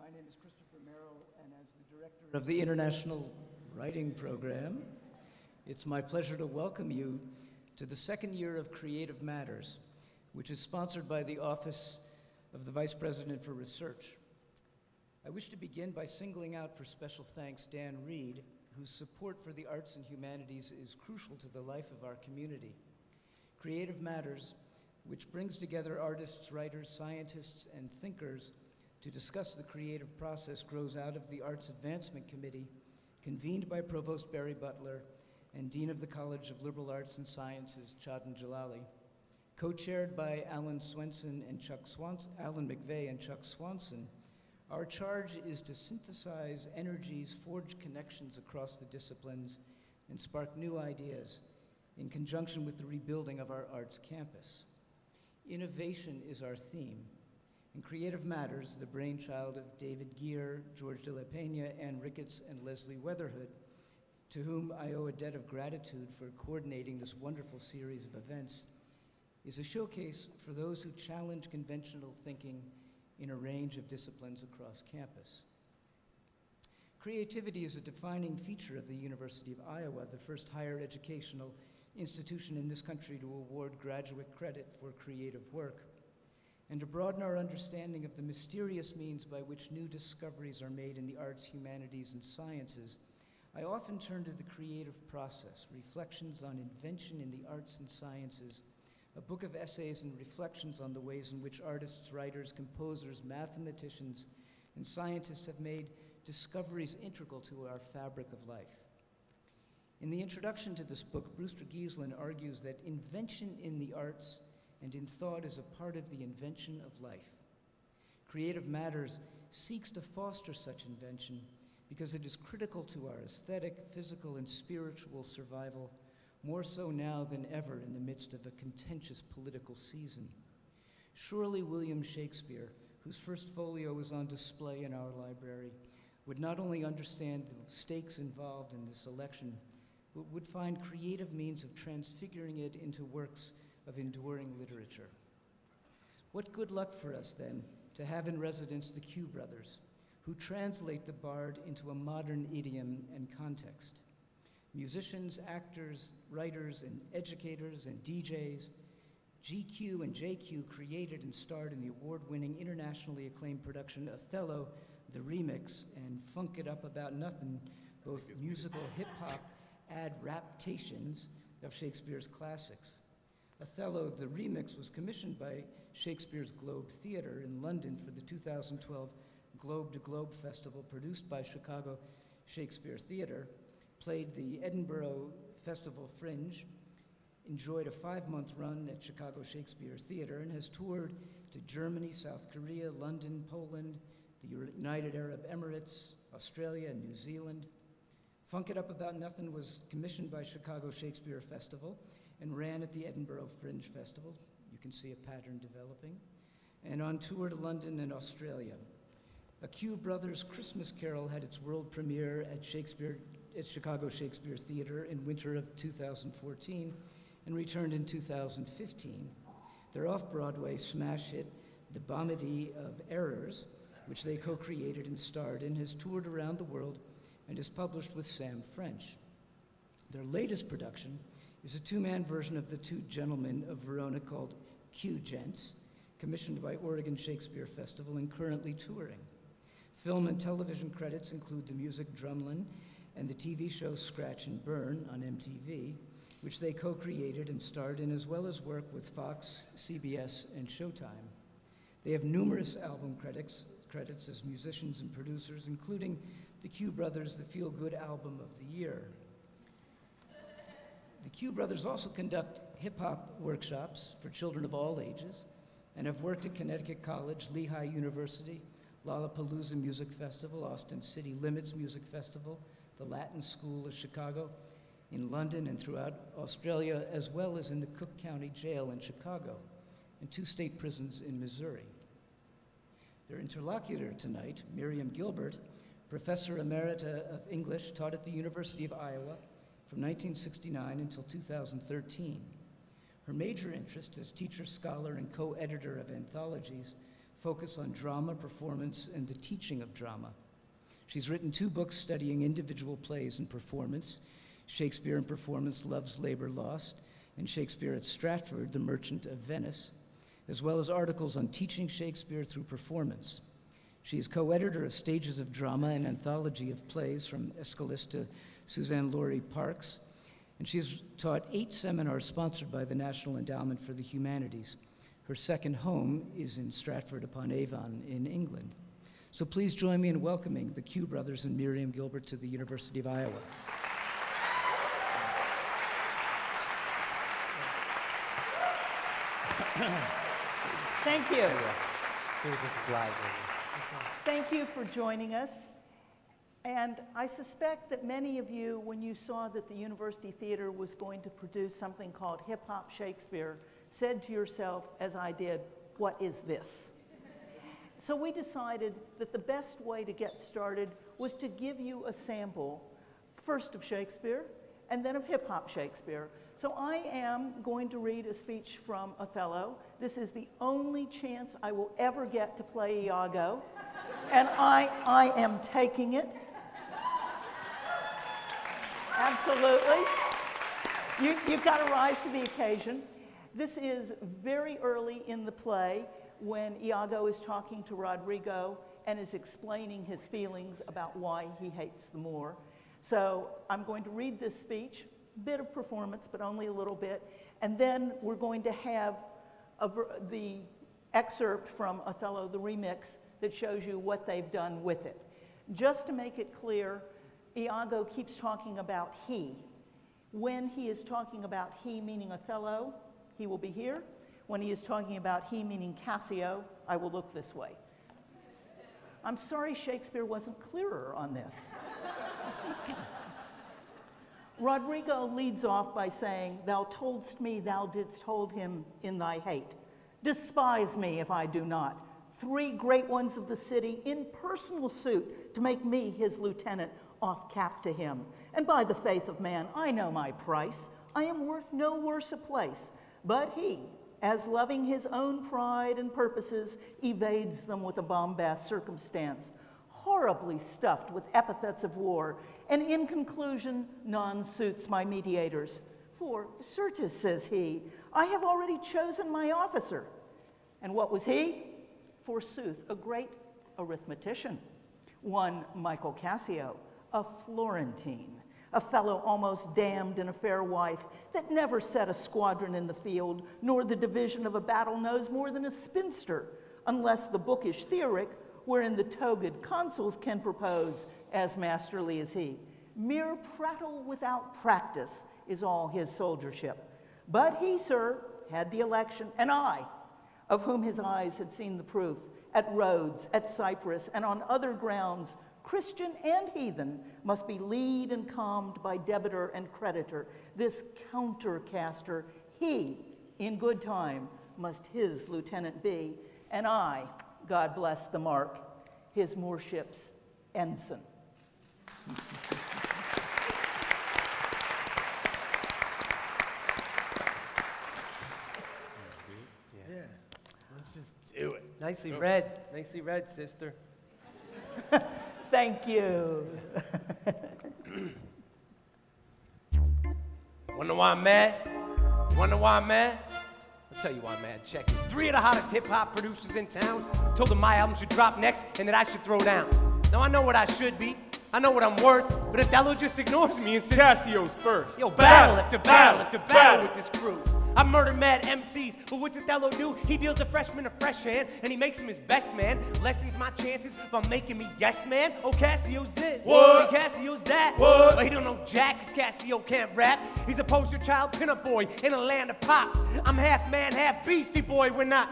My name is Christopher Merrill, and as the director of the International Writing Program, it's my pleasure to welcome you to the second year of Creative Matters, which is sponsored by the Office of the Vice President for Research. I wish to begin by singling out for special thanks Dan Reed, whose support for the arts and humanities is crucial to the life of our community. Creative Matters, which brings together artists, writers, scientists, and thinkers to discuss the creative process, grows out of the Arts Advancement Committee, convened by Provost Barry Butler and Dean of the College of Liberal Arts and Sciences, Chadin Jalali, co-chaired by Alan McVey and Chuck Swanson. Our charge is to synthesize energies, forge connections across the disciplines, and spark new ideas in conjunction with the rebuilding of our arts campus. Innovation is our theme. In Creative Matters, the brainchild of David Geer, George de la Peña, Ann Ricketts, and Leslie Weatherhood, to whom I owe a debt of gratitude for coordinating this wonderful series of events, is a showcase for those who challenge conventional thinking in a range of disciplines across campus. Creativity is a defining feature of the University of Iowa, the first higher educational institution in this country to award graduate credit for creative work. And to broaden our understanding of the mysterious means by which new discoveries are made in the arts, humanities, and sciences, I often turn to the creative process, Reflections on Invention in the Arts and Sciences, a book of essays and reflections on the ways in which artists, writers, composers, mathematicians, and scientists have made discoveries integral to our fabric of life. In the introduction to this book, Brewster Giesland argues that invention in the arts and in thought is a part of the invention of life. Creative Matters seeks to foster such invention because it is critical to our aesthetic, physical, and spiritual survival, more so now than ever in the midst of a contentious political season. Surely William Shakespeare, whose first folio is on display in our library, would not only understand the stakes involved in this election, but would find creative means of transfiguring it into works of enduring literature. What good luck for us, then, to have in residence the Q brothers, who translate the bard into a modern idiom and context. Musicians, actors, writers, and educators, and DJs, GQ and JQ created and starred in the award-winning, internationally acclaimed production Othello, the Remix, and Funk It Up About Nothing, both musical hip-hop adaptations of Shakespeare's classics. Othello, the Remix, was commissioned by Shakespeare's Globe Theatre in London for the 2012 Globe to Globe Festival, produced by Chicago Shakespeare Theatre, played the Edinburgh Festival Fringe, enjoyed a 5-month run at Chicago Shakespeare Theatre, and has toured to Germany, South Korea, London, Poland, the United Arab Emirates, Australia, and New Zealand. Funk It Up About Nothing was commissioned by Chicago Shakespeare Festival and ran at the Edinburgh Fringe Festival. You can see a pattern developing. And on tour to London and Australia. A Q Brothers Christmas Carol had its world premiere at Chicago Shakespeare Theatre in winter of 2014 and returned in 2015. Their off-Broadway smash hit, The Bomedy of Errors, which they co-created and starred in, has toured around the world and is published with Sam French. Their latest production is a two-man version of The Two Gentlemen of Verona called Q Gents, commissioned by Oregon Shakespeare Festival and currently touring. Film and television credits include the music Drumlin and the TV show Scratch and Burn on MTV, which they co-created and starred in, as well as work with Fox, CBS, and Showtime. They have numerous album credits as musicians and producers, including the Q Brothers' The Feel Good Album of the Year. The Q Brothers also conduct hip-hop workshops for children of all ages and have worked at Connecticut College, Lehigh University, Lollapalooza Music Festival, Austin City Limits Music Festival, the Latin School of Chicago, in London and throughout Australia, as well as in the Cook County Jail in Chicago and 2 state prisons in Missouri. Their interlocutor tonight, Miriam Gilbert, Professor Emerita of English, taught at the University of Iowa from 1969 until 2013. Her major interest as teacher, scholar, and co-editor of anthologies focus on drama, performance, and the teaching of drama. She's written 2 books studying individual plays and performance, Shakespeare in Performance, Love's Labor Lost, and Shakespeare at Stratford, The Merchant of Venice, as well as articles on teaching Shakespeare through performance. She is co-editor of Stages of Drama, an anthology of plays from Aeschylus to Suzanne Laurie Parks, and she's taught 8 seminars sponsored by the National Endowment for the Humanities. Her second home is in Stratford-upon-Avon in England. So please join me in welcoming the Q brothers and Miriam Gilbert to the University of Iowa. Thank you. Thank you for joining us. And I suspect that many of you, when you saw that the University Theater was going to produce something called Hip Hop Shakespeare, said to yourself, as I did, what is this? So we decided that the best way to get started was to give you a sample, first of Shakespeare, and then of Hip Hop Shakespeare. So I am going to read a speech from Othello. This is the only chance I will ever get to play Iago, and I am taking it. Absolutely. You've got to rise to the occasion. This is very early in the play when Iago is talking to Rodrigo and is explaining his feelings about why he hates the Moor. So I'm going to read this speech, a bit of performance, but only a little bit, and then we're going to have the excerpt from Othello, the remix, that shows you what they've done with it. Just to make it clear, Iago keeps talking about he. When he is talking about he, meaning Othello, he will be here. When he is talking about he, meaning Cassio, I will look this way. I'm sorry Shakespeare wasn't clearer on this. Rodrigo leads off by saying, "Thou toldst me thou didst hold him in thy hate. Despise me if I do not. 3 great ones of the city in personal suit to make me his lieutenant, off cap to him. And by the faith of man, I know my price. I am worth no worse a place. But he, as loving his own pride and purposes, evades them with a bombast circumstance, horribly stuffed with epithets of war, and in conclusion, none suits my mediators. For, certes, says he, I have already chosen my officer. And what was he? Forsooth, a great arithmetician, one Michael Cassio, a Florentine, a fellow almost damned in a fair wife, that never set a squadron in the field, nor the division of a battle knows more than a spinster, unless the bookish Theoric, wherein the togaed consuls can propose, as masterly as he. Mere prattle without practice is all his soldiership. But he, sir, had the election, and I, of whom his eyes had seen the proof, at Rhodes, at Cyprus, and on other grounds, Christian and heathen, must be lead and calmed by debitor and creditor. This countercaster, he, in good time, must his lieutenant be, and I, God bless the mark, his moorship's ensign. Yeah, let's just do it. Nicely read. Nicely read, sister. Thank you. Wonder why I'm mad? Wonder why I'm mad? I'll tell you why I'm mad. Check it. 3 of the hottest hip-hop producers in town told them my album should drop next and that I should throw down. Now, I know what I should be. I know what I'm worth, but Othello just ignores me and says, Cassio's first. yo, battle after battle after battle with this crew. I murder mad MCs, but what's Othello do? He deals a freshman a fresh hand, and he makes him his best man. Lessens my chances by making me yes man. Oh, Cassio's this. What? And Cassio's that. What? But he don't know jack, 'cause Cassio can't rap. He's a poster child pinup boy in a land of pop. I'm half man, half beastie boy when I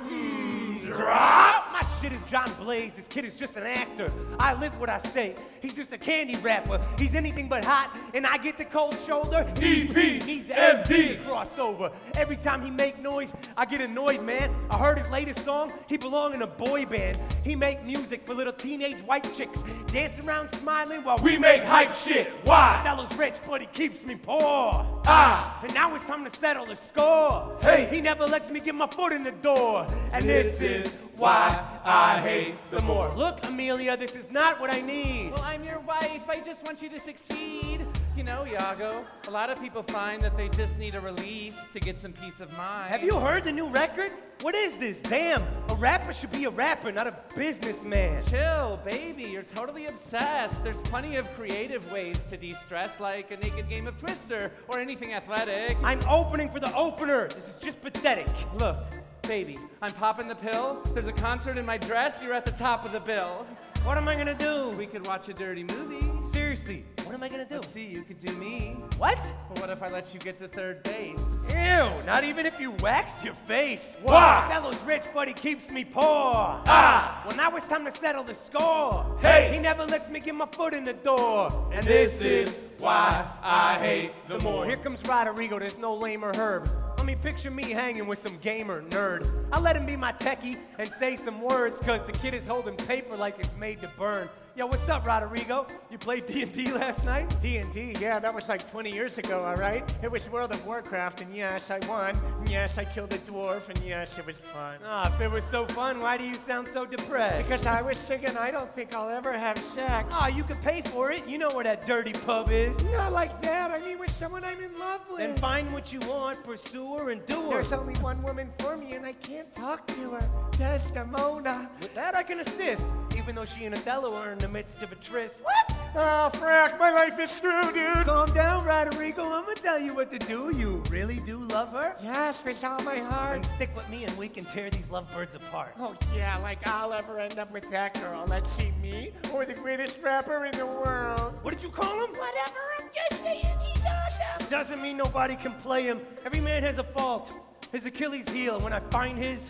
drop. My shit is John Blaze. This kid is just an actor. I live what I say. He's just a candy rapper. He's anything but hot, and I get the cold shoulder. EP needs an MD crossover. Every time he make noise, I get annoyed, man. I heard his latest song. He belong in a boy band. He make music for little teenage white chicks, dance around smiling while we make hype shit. Why? Othello's rich, but he keeps me poor. And now it's time to settle the score. Hey. He never lets me get my foot in the door. And this is why I hate the more. Look, Amelia, this is not what I need. Well, I'm your wife. I just want you to succeed. You know, Iago, a lot of people find that they just need a release to get some peace of mind. Have you heard the new record? What is this? Damn, a rapper should be a rapper, not a businessman. Chill, baby. You're totally obsessed. There's plenty of creative ways to de-stress, like a naked game of Twister or anything athletic. I'm opening for the opener. This is just pathetic. Look, baby, I'm popping the pill. There's a concert in my dress. You're at the top of the bill. What am I gonna do? We could watch a dirty movie. Seriously, what am I gonna do? Let's see, you could do me. What? Well, what if I let you get to third base? Ew, not even if you waxed your face. Why? Othello's rich, but he keeps me poor. Ah! Well, now it's time to settle the score. Hey! He never lets me get my foot in the door. And this is why I hate the more. Here comes Rodrigo, there's no lamer Herb. I mean, picture me hanging with some gamer nerd. I let him be my techie and say some words, cause the kid is holding paper like it's made to burn. Yo, what's up, Rodrigo? You played D&D last night? D&D, yeah, that was like 20 years ago, all right? It was World of Warcraft, and yes, I won. And yes, I killed a dwarf, and yes, it was fun. Ah, if it was so fun, why do you sound so depressed? Because I was thinking, I don't think I'll ever have sex. Ah, you can pay for it. You know where that dirty pub is. Not like that. I mean with someone I'm in love with. Then find what you want, pursue her, and do her. There's only one woman for me, and I can't talk to her. Desdemona. With that, I can assist, even though she and Othello are in the midst of a tryst. What? Oh, frack, my life is through, dude. Calm down, Rodrigo. I'm gonna tell you what to do. You really do love her? Yes, with all my Then heart. stick with me, and we can tear these lovebirds apart. Oh, yeah, like I'll ever end up with that girl. Let's see, me or the greatest rapper in the world. What did you call him? Whatever, I'm just saying he's awesome. Doesn't mean nobody can play him. Every man has a fault. His Achilles heel. When I find his,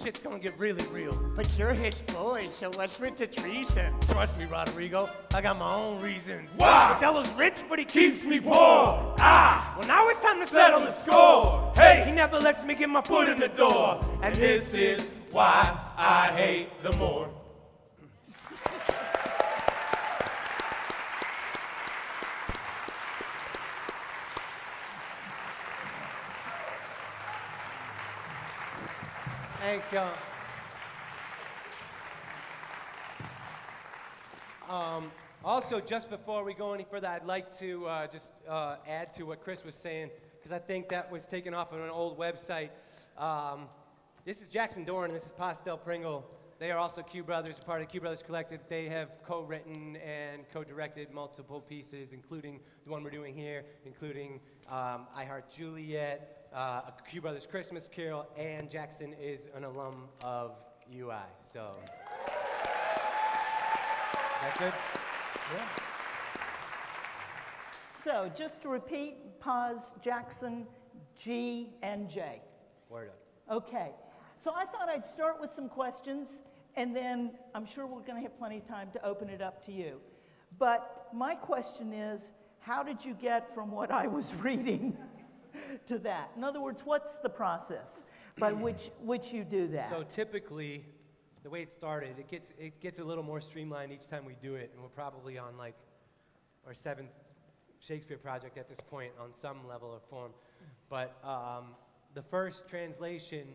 shit's gonna get really real. But you're his boy, so what's with the treason? Trust me, Rodrigo. I got my own reasons. Why? Othello's rich, but he Keeps me poor. Ah! Well, now it's time to Settle the score. Hey! He never lets me get my foot in the door. And this is why I hate the more. Thanks, y'all. Also, just before we go any further, I'd like to just add to what Chris was saying, because I think that was taken off of an old website. This is Jackson Doran, and this is Pastel Pringle. They are also Q Brothers, a part of Q Brothers Collective. They have co-written and co-directed multiple pieces, including the one we're doing here, including I Heart Juliet, a Q Brothers Christmas Carol, and Jackson is an alum of UI. So, that good? Yeah. So just to repeat, Paz, Jackson, G, and J. Word up. Okay, so I thought I'd start with some questions, and then I'm sure we're going to have plenty of time to open it up to you. But my question is, how did you get from what I was reading to that? In other words, what's the process by which you do that? So typically, the way it started, it gets a little more streamlined each time we do it, and we're probably on like our 7th Shakespeare project at this point on some level or form. But the first translation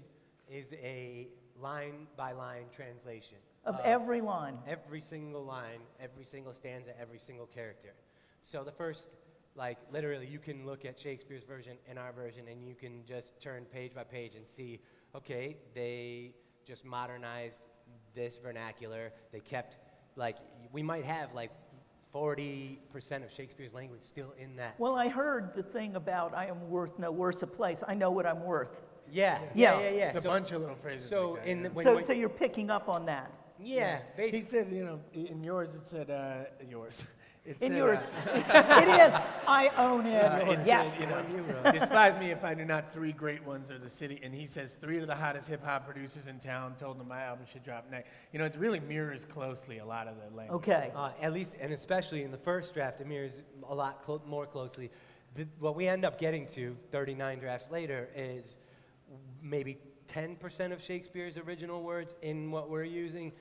is a line-by-line translation. Of every line? Every single line, every single stanza, every single character. So the first, like literally, you can look at Shakespeare's version and our version, and you can just turn page by page and see, okay, they just modernized this vernacular. They kept, like, we might have like 40% of Shakespeare's language still in that. Well, I heard the thing about I am worth no worse a place. I know what I'm worth. Yeah. It's a bunch of little phrases So like that, in yeah. So you're picking up on that. yeah, He basically. said, you know, in yours it said, yours. It In said, yours, it is, I own it. it Yes. said, you know, despise me if I do not 3 great ones are the city. And he says 3 of the hottest hip-hop producers in town told him my album should drop next. You know, it really mirrors closely a lot of the language. Okay. At least, and especially in the first draft, it mirrors a lot more closely. What we end up getting to 39 drafts later is maybe 10% of Shakespeare's original words in what we're using,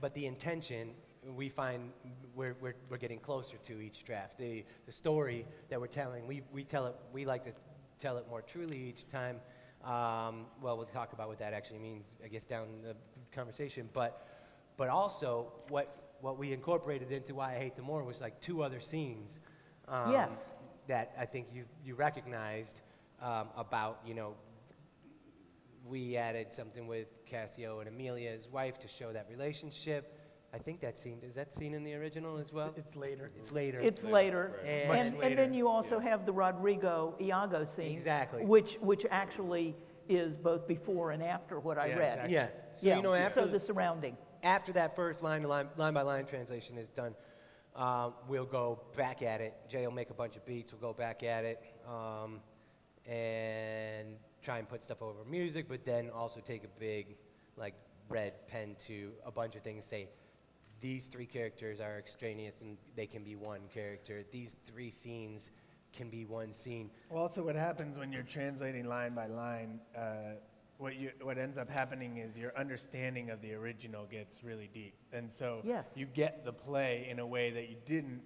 but the intention, we find we're getting closer to each draft. The story that we're telling, we like to tell it more truly each time. Well, we'll talk about what that actually means, I guess, down the conversation. But also, what we incorporated into Why I Hate the More was like 2 other scenes. Yes. That I think you recognized about, you know, we added something with Cassio and Amelia's wife to show that relationship. I think that scene, is that scene in the original as well? It's later. It's later. It's later. Right. And then you also have the Rodrigo Iago scene. Exactly. Which actually is both before and after what I Yeah, read. exactly. Yeah. So, you know, after, so the surrounding. after that first line by line translation is done, we'll go back at it. Jay will make a bunch of beats. We'll go back at it and try and put stuff over music, but then also take a big, like, red pen to a bunch of things, say, these 3 characters are extraneous and they can be one character. These 3 scenes can be one scene. Well, also what happens when you're translating line by line, what ends up happening is your understanding of the original gets really deep. And so Yes. you get the play in a way that you didn't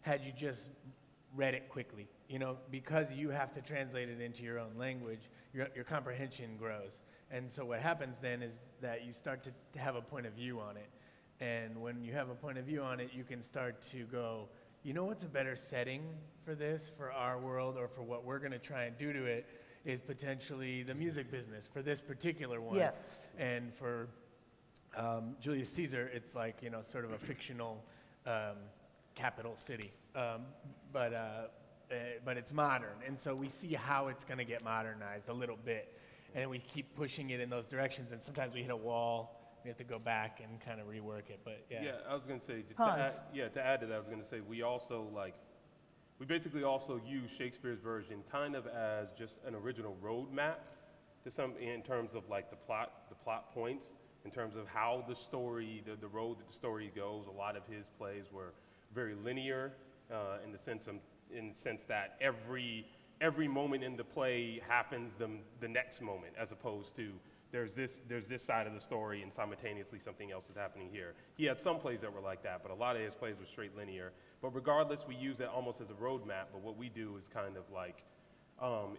had you just read it quickly. You know, because you have to translate it into your own language, your comprehension grows. And so what happens then is that you start to have a point of view on it. And when you have a point of view on it, you can start to go, you know what's a better setting for this, for our world, or for what we're going to try and do to it, is potentially the music business for this particular one. Yes. And for Julius Caesar, it's like, you know, sort of a fictional capital city. But it's modern. And so we see how it's going to get modernized a little bit. And we keep pushing it in those directions. And sometimes we hit a wall. We have to go back and kind of rework it, but yeah. Yeah, I was going to say, to Hans. add to that, I was going to say, we basically also use Shakespeare's version kind of as just an original roadmap to some, in terms of like the plot points, in terms of how the story, the road that the story goes. A lot of his plays were very linear in the sense that every moment in the play happens the next moment, as opposed to there's this side of the story and simultaneously something else is happening here. He had some plays that were like that, but a lot of his plays were straight linear. But regardless, we use that almost as a roadmap, but what we do is kind of like,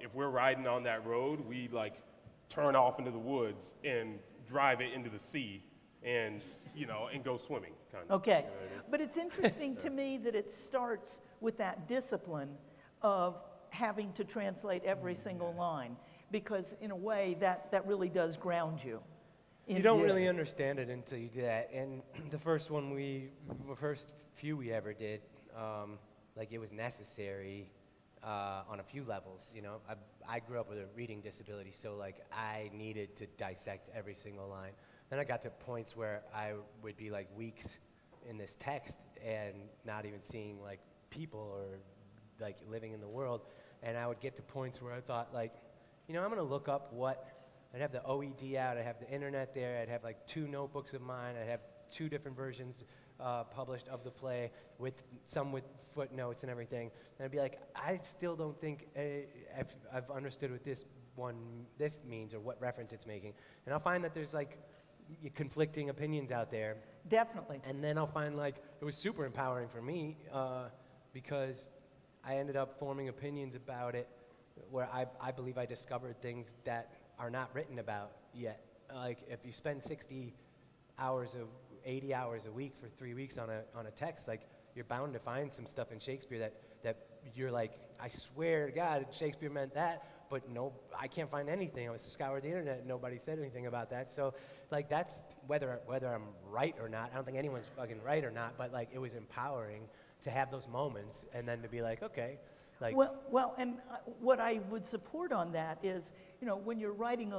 if we're riding on that road, we like turn off into the woods and drive it into the sea and, you know, and go swimming, kind of. Okay. You know what I mean? But it's interesting to me that it starts with that discipline of having to translate every single line, because in a way that really does ground you. You don't really understand it until you do that. And the first few we ever did, like, it was necessary on a few levels. You know, I grew up with a reading disability, so like I needed to dissect every single line. Then I got to points where I would be like weeks in this text and not even seeing like people or like living in the world, and I would get to points where I thought, like, you know, I'm going to look up I'd have the OED out, I'd have the internet there, I'd have like 2 notebooks of mine, I'd have 2 different versions published of the play, some with footnotes and everything. And I'd be like, I still don't think I've understood what this means or what reference it's making. And I'll find that there's like conflicting opinions out there. Definitely. And then I'll find like it was super empowering for me because I ended up forming opinions about it where I believe I discovered things that are not written about yet. Like if you spend 80 hours a week for 3 weeks on a text, like you're bound to find some stuff in Shakespeare that you're like, I swear to God, Shakespeare meant that, but no, I can't find anything. I scoured the internet and nobody said anything about that. So like that's whether I'm right or not. I don't think anyone's fucking right or not, but like it was empowering to have those moments and then to be like, okay. Like, Well, and what I would support on that is, you know, when you're writing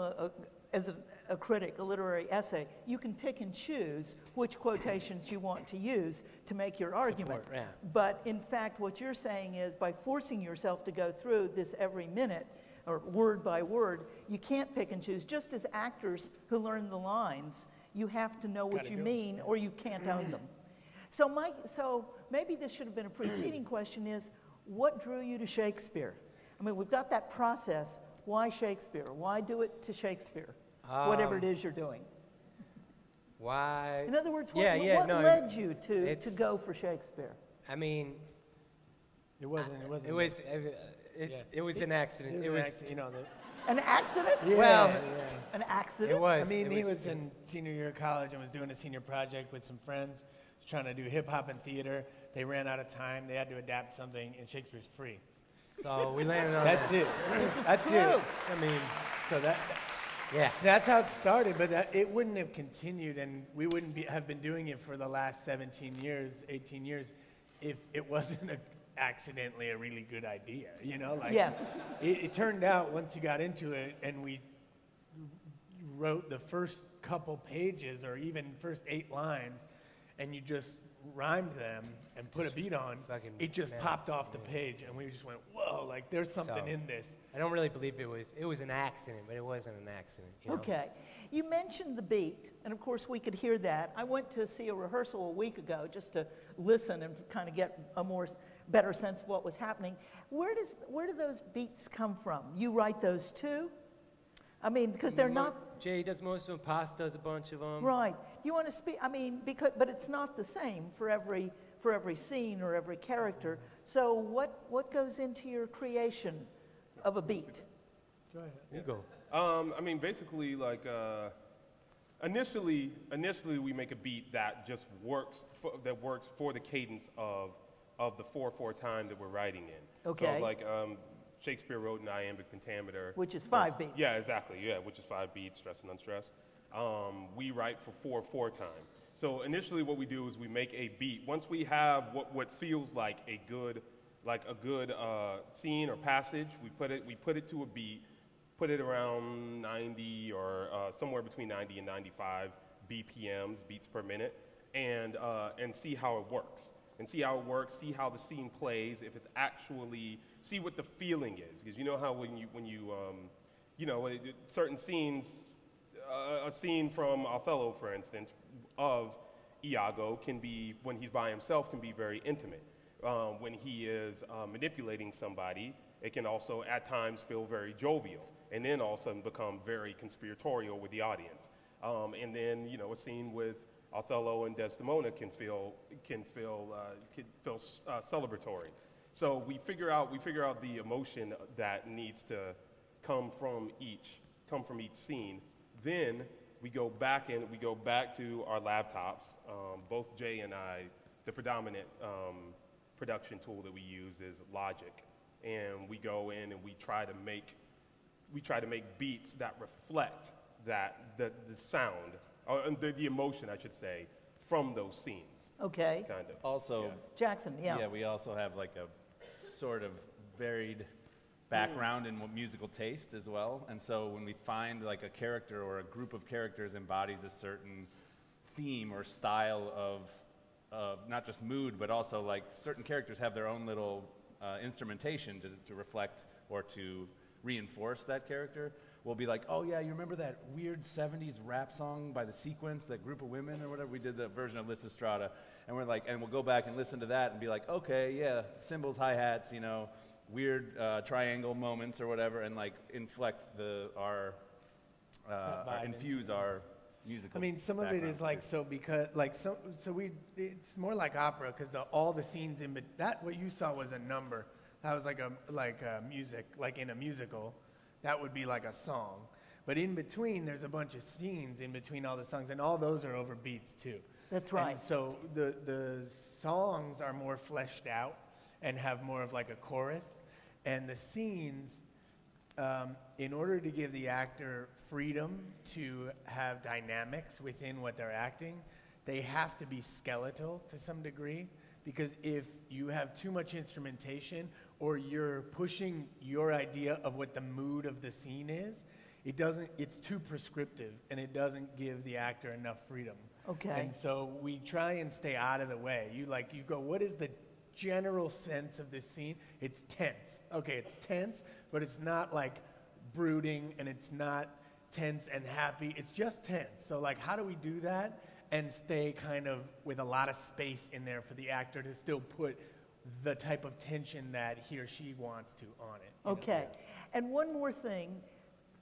as a critic, a literary essay, you can pick and choose which quotations you want to use to make your argument. Support, yeah. But in fact, what you're saying is by forcing yourself to go through this every minute, or word by word, you can't pick and choose. Just as actors who learn the lines, you have to know what you mean or you can't own them. So maybe this should have been a preceding question is, what drew you to Shakespeare? I mean, we've got that process. Why Shakespeare? Why do it to Shakespeare? Whatever it is you're doing. Why? In other words, what led you to go for Shakespeare? I mean, It wasn't. it was an accident. It was an accident. You know, An accident? Yeah, Well, yeah. An accident? It was. I mean, it he was in senior year of college and was doing a senior project with some friends. Was trying to do hip hop and theater. They ran out of time. They had to adapt something, and Shakespeare's free. So we landed on That's that. it. This is That's true. it. I mean, So yeah. that's how it started, but it wouldn't have continued, and we wouldn't have been doing it for the last 17 years, 18 years, if it wasn't accidentally a really good idea, you know? Like, Yes. It turned out once you got into it, and we wrote the first couple pages, or even first 8 lines, and you just rhymed them and put a beat on, fucking it just man. popped off the page, and we just went, whoa, like there's something So- in this. I don't really believe it was an accident, but it wasn't an accident. You know? Okay. You mentioned the beat, and of course we could hear that. I went to see a rehearsal a week ago just to listen and kind of get a better sense of what was happening. Where do those beats come from? You write those too? I mean, because they're not Jay does most of them. Paz does a bunch of them. right. You want to speak? I mean, but it's not the same for every scene or every character. So what goes into your creation of a beat? You go. I mean, basically, like, initially we make a beat that just works, for the cadence of the 4/4 time that we're writing in. Okay. So, like, Shakespeare wrote an iambic pentameter. Which is 5 beats. Yeah, exactly. Yeah, which is 5 beats, stressed and unstressed. We write for 4/4 time. So initially, what we do is we make a beat. Once we have what feels like a good scene or passage, we put it to a beat. Put it around 90 or somewhere between 90 and 95 BPMs, beats per minute, and see how it works. And see how it works, see how the scene plays, if it's actually, see what the feeling is. Because you know how when you certain scenes, a scene from Othello, for instance, of Iago can be, when he's by himself, can be very intimate. When he is manipulating somebody, it can also at times feel very jovial, and then all of a sudden become very conspiratorial with the audience. And then, a scene with Othello and Desdemona can feel celebratory. So we figure out the emotion that needs to come from each scene. Then we go back to our laptops. Both Jay and I, the predominant production tool that we use is Logic, and we go in and we try to make beats that reflect the sound, or the emotion, I should say, from those scenes. Okay. Kind of. Also, Jackson, yeah. we also have like a sort of varied background in musical taste as well. And so when we find like a character or a group of characters embodies a certain theme or style of not just mood, but also like certain characters have their own little instrumentation to reflect or to reinforce that character, we'll be like, oh yeah, you remember that weird 70s rap song by The Sequence, that group of women or whatever? We did the version of Lysistrata, and we're like, and we'll go back and listen to that and be like, okay, yeah, cymbals, hi-hats, weird triangle moments or whatever, and like inflect infuse our musical. I mean, some of it is like, so because, like, it's more like opera, because all the scenes what you saw was a number. That was like a music, like in a musical, that would be like a song. But in between, there's a bunch of scenes in between all the songs, and all those are over beats too. That's right. And so the songs are more fleshed out and have more of like a chorus, and the scenes, in order to give the actor freedom to have dynamics within what they're acting, they have to be skeletal to some degree, because if you have too much instrumentation or you're pushing your idea of what the mood of the scene is, it's too prescriptive and it doesn't give the actor enough freedom. Okay. And so we try and stay out of the way. You go, what is the general sense of this scene? It's tense. Okay, it's tense, but it's not like brooding, and it's not tense and happy. It's just tense. So like, how do we do that and stay kind of with a lot of space in there for the actor to still put the type of tension that he or she wants to on it? Okay. And one more thing,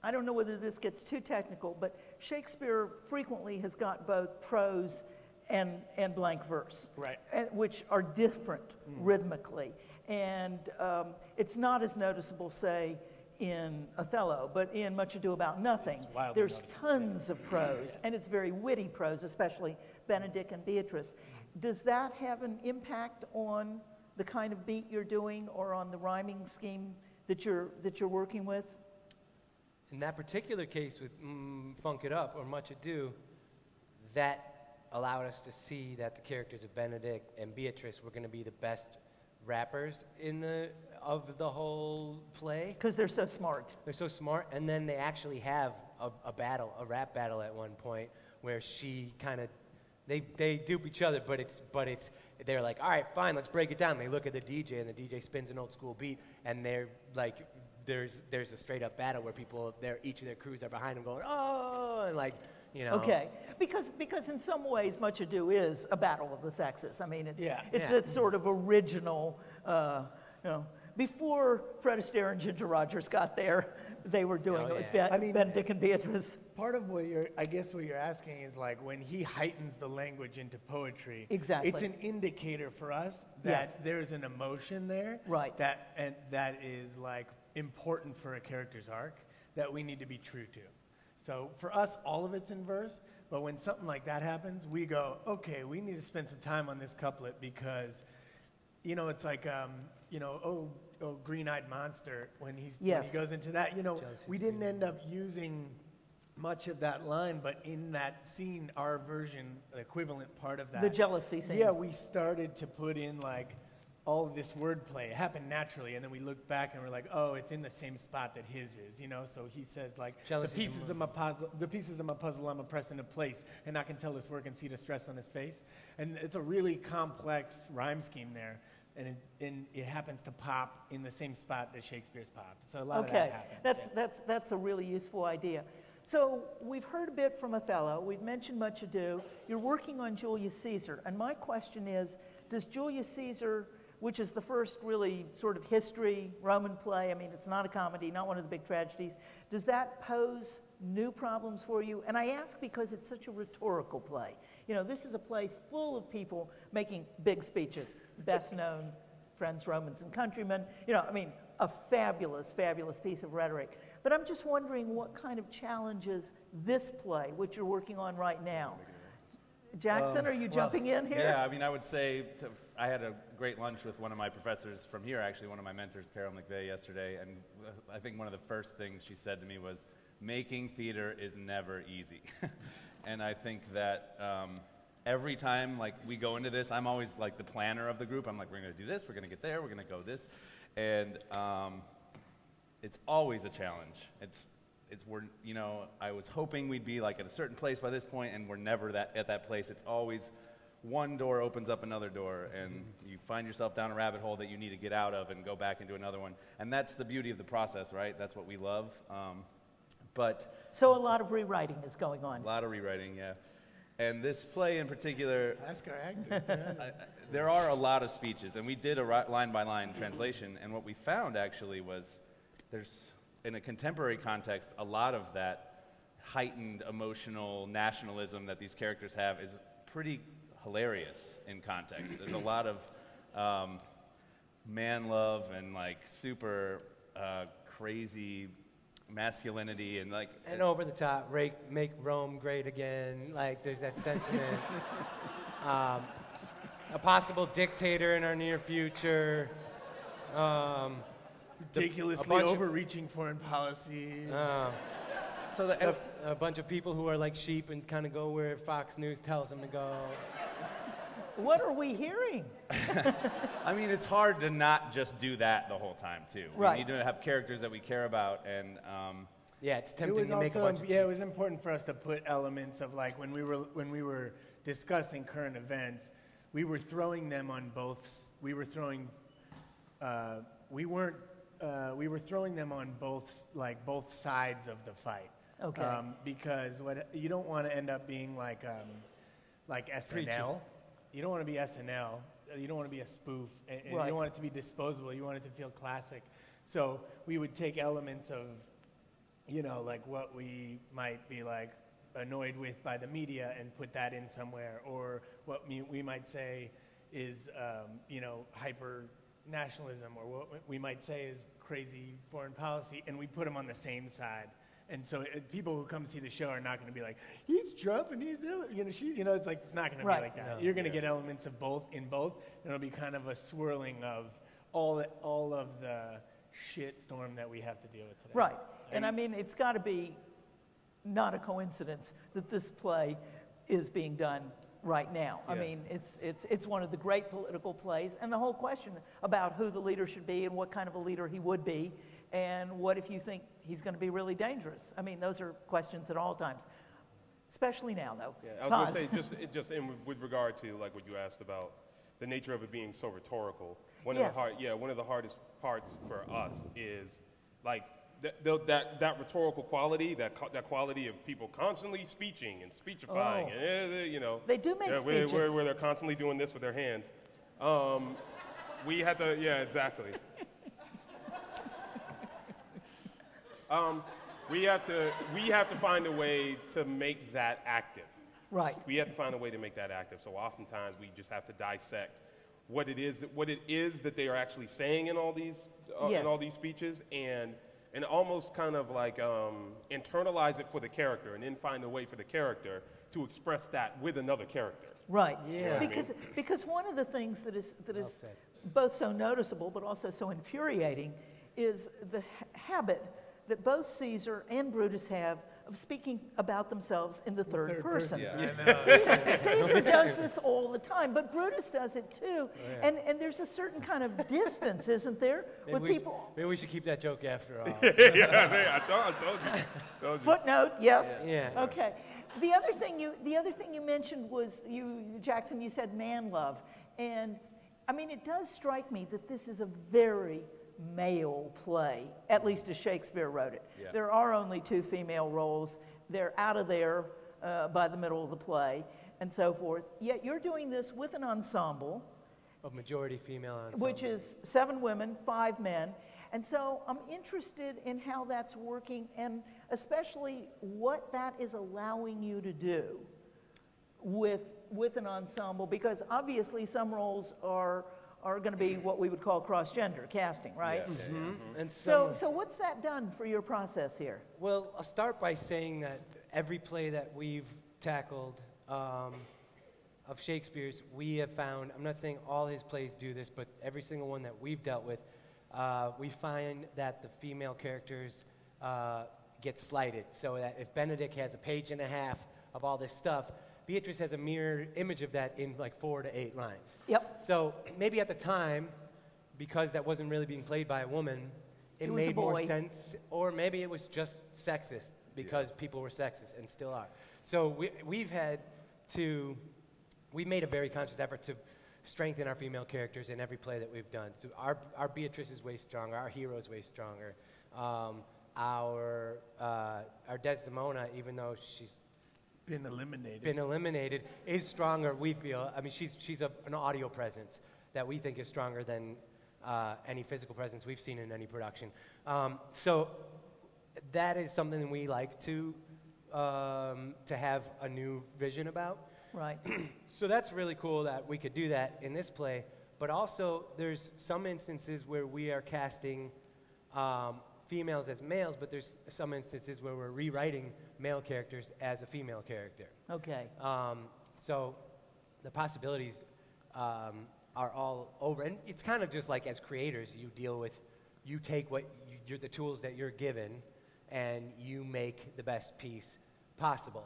I don't know whether this gets too technical, but Shakespeare frequently has got both prose and blank verse, Right. which are different rhythmically. And it's not as noticeable, say, in Othello, but in Much Ado About Nothing, wildly there's noticeable. tons of prose, and it's very witty prose, especially Benedick and Beatrice. Does that have an impact on the kind of beat you're doing or on the rhyming scheme that you're working with? In that particular case with Funk It Up or Much Ado, that allowed us to see that the characters of Benedick and Beatrice were going to be the best rappers of the whole play. Because they're so smart. They're so smart, and then they actually have a rap battle at one point where she kind of, they dupe each other, but they're like, all right, fine, let's break it down. They look at the DJ, and the DJ spins an old school beat, and they're like, there's a straight up battle where each of their crews are behind them going, oh, and like, you know. Okay, because in some ways, Much Ado is a battle of the sexes. I mean, it's a sort of original, before Fred Astaire and Ginger Rogers got there, they were doing it with Benedick and Beatrice. Part of what you're asking is like when he heightens the language into poetry. Exactly. It's an indicator for us that there's an emotion there. Right. That is like important for a character's arc that we need to be true to. So for us, all of it's in verse, but when something like that happens, we go, okay, we need to spend some time on this couplet because, it's like, Green-Eyed Monster, when he goes into that, we didn't end up using much of that line, but in that scene, our version, the equivalent part of that. The jealousy scene. Yeah, we started to put in like all of this wordplay. It happened naturally, and then we looked back and we're like, oh, it's in the same spot that his is, So he says like, the pieces of my puzzle I'm a press into place, and I can tell this work and see the stress on his face. And it's a really complex rhyme scheme there. And it happens to pop in the same spot that Shakespeare's popped. So a lot of that happened. That's a really useful idea. So we've heard a bit from Othello. We've mentioned Much Ado. You're working on Julius Caesar. And my question is, does Julius Caesar, which is the first really sort of history Roman play, I mean, it's not a comedy, not one of the big tragedies, does that pose new problems for you? And I ask because it's such a rhetorical play. This is a play full of people making big speeches. Best known, Friends, Romans, and Countrymen. A fabulous, fabulous piece of rhetoric. But I'm just wondering what kind of challenges this play, which you're working on right now. Jackson, are you jumping in here? Yeah, I would say, I had a great lunch with one of my professors from here, actually, one of my mentors, Carol McVeigh, yesterday, and I think one of the first things she said to me was, making theater is never easy. And I think that every time we go into this, I'm always like the planner of the group. I'm like, we're going to do this, we're going to get there, we're going to go this. And it's always a challenge. I was hoping we'd be like at a certain place by this point, and we're never at that place. It's always one door opens up another door, and you find yourself down a rabbit hole that you need to get out of and go back into another one. And that's the beauty of the process, right? That's what we love. So a lot of rewriting is going on. A lot of rewriting, yeah. And this play in particular, ask our actors. there are a lot of speeches, and we did a line-by-line translation, and what we found actually was there's, in a contemporary context, a lot of that heightened emotional nationalism that these characters have is pretty hilarious in context. There's a lot of man love and super crazy masculinity and over the top, make Rome great again. There's that sentiment. A possible dictator in our near future. Ridiculously overreaching foreign policy. So a bunch of people who are like sheep and kind of go where Fox News tells them to go. What are we hearing? It's hard to not just do that the whole time, too. Right. We need to have characters that we care about, and it's tempting to make a bunch of it was important for us to put elements of when we were discussing current events, we were throwing them on both. We were throwing them on both sides of the fight. Okay. Because you don't want to end up being like SNL. You don't want to be SNL. You don't want to be a spoof, and right. You don't want it to be disposable. You want it to feel classic. So we would take elements of, what we might be annoyed with by the media and put that in somewhere, or what we might say is, hyper nationalism, or what we might say is crazy foreign policy, and we put them on the same side. And so people who come see the show are not going to be like, he's Trump and he's Hillary. It's like, it's not going to be like that. No. You're going to get elements of both in both, and it'll be kind of a swirling of all of the shit storm that we have to deal with today. Right. And I mean, it's got to be not a coincidence that this play is being done right now. I mean, it's one of the great political plays, and the whole question about who the leader should be and what kind of a leader he would be, and what if you think he's going to be really dangerous. I mean, those are questions at all times, especially now, though. Yeah, I was going to say, just with regard to like what you asked about the nature of it being so rhetorical. One of the hardest parts for us is like that rhetorical quality, that quality of people constantly speeching and speechifying, and They do make speeches. where they're constantly doing this with their hands. We had to, exactly. We have to find a way to make that active. Right. We have to find a way to make that active. So oftentimes we just have to dissect what it is that they are actually saying in all these speeches, and almost kind of like internalize it for the character, and then find a way for the character to express that with another character. Right. Yeah. Because one of the things that is both so noticeable but also so infuriating is the habit that both Caesar and Brutus have of speaking about themselves in the third person. Caesar does this all the time, but Brutus does it too. And there's a certain kind of distance, isn't there, with people? Maybe we should keep that joke after all. I told you. Footnote, yes. Yeah. Okay. The other thing you mentioned was Jackson. You said man love, and I mean it does strike me that this is a very male play, at least as Shakespeare wrote it. Yeah. There are only 2 female roles. They're out of there by the middle of the play, and so forth. Yet you're doing this with an ensemble, A majority female ensemble. which is 7 women, 5 men. And so I'm interested in how that's working, and especially what that is allowing you to do with an ensemble, because obviously some roles are going to be what we would call cross-gender casting, right? And So what's that done for your process here? Well, I'll start by saying that every play that we've tackled of Shakespeare's, we have found, I'm not saying all his plays do this, but every single one that we've dealt with, we find that the female characters get slighted. So that if Benedict has a page and a half of all this stuff, Beatrice has a mirror image of that in like 4 to 8 lines. Yep. So maybe at the time, because that wasn't really being played by a woman, it was a made more boy. sense. Or maybe it was just sexist because people were sexist and still are. So we made a very conscious effort to strengthen our female characters in every play that we've done. So our Beatrice is way stronger. Our hero is way stronger. Our Desdemona, even though she's Been eliminated. is stronger, we feel. I mean, she's an audio presence that we think is stronger than any physical presence we've seen in any production. So that is something we like to have a new vision about. Right. So that's really cool that we could do that in this play, but also there's some instances where we are casting females as males, but there's some instances where we're rewriting male characters as a female character. Okay. So the possibilities are all over, and it's kind of just like as creators, you take what you're the tools that you're given, and you make the best piece possible.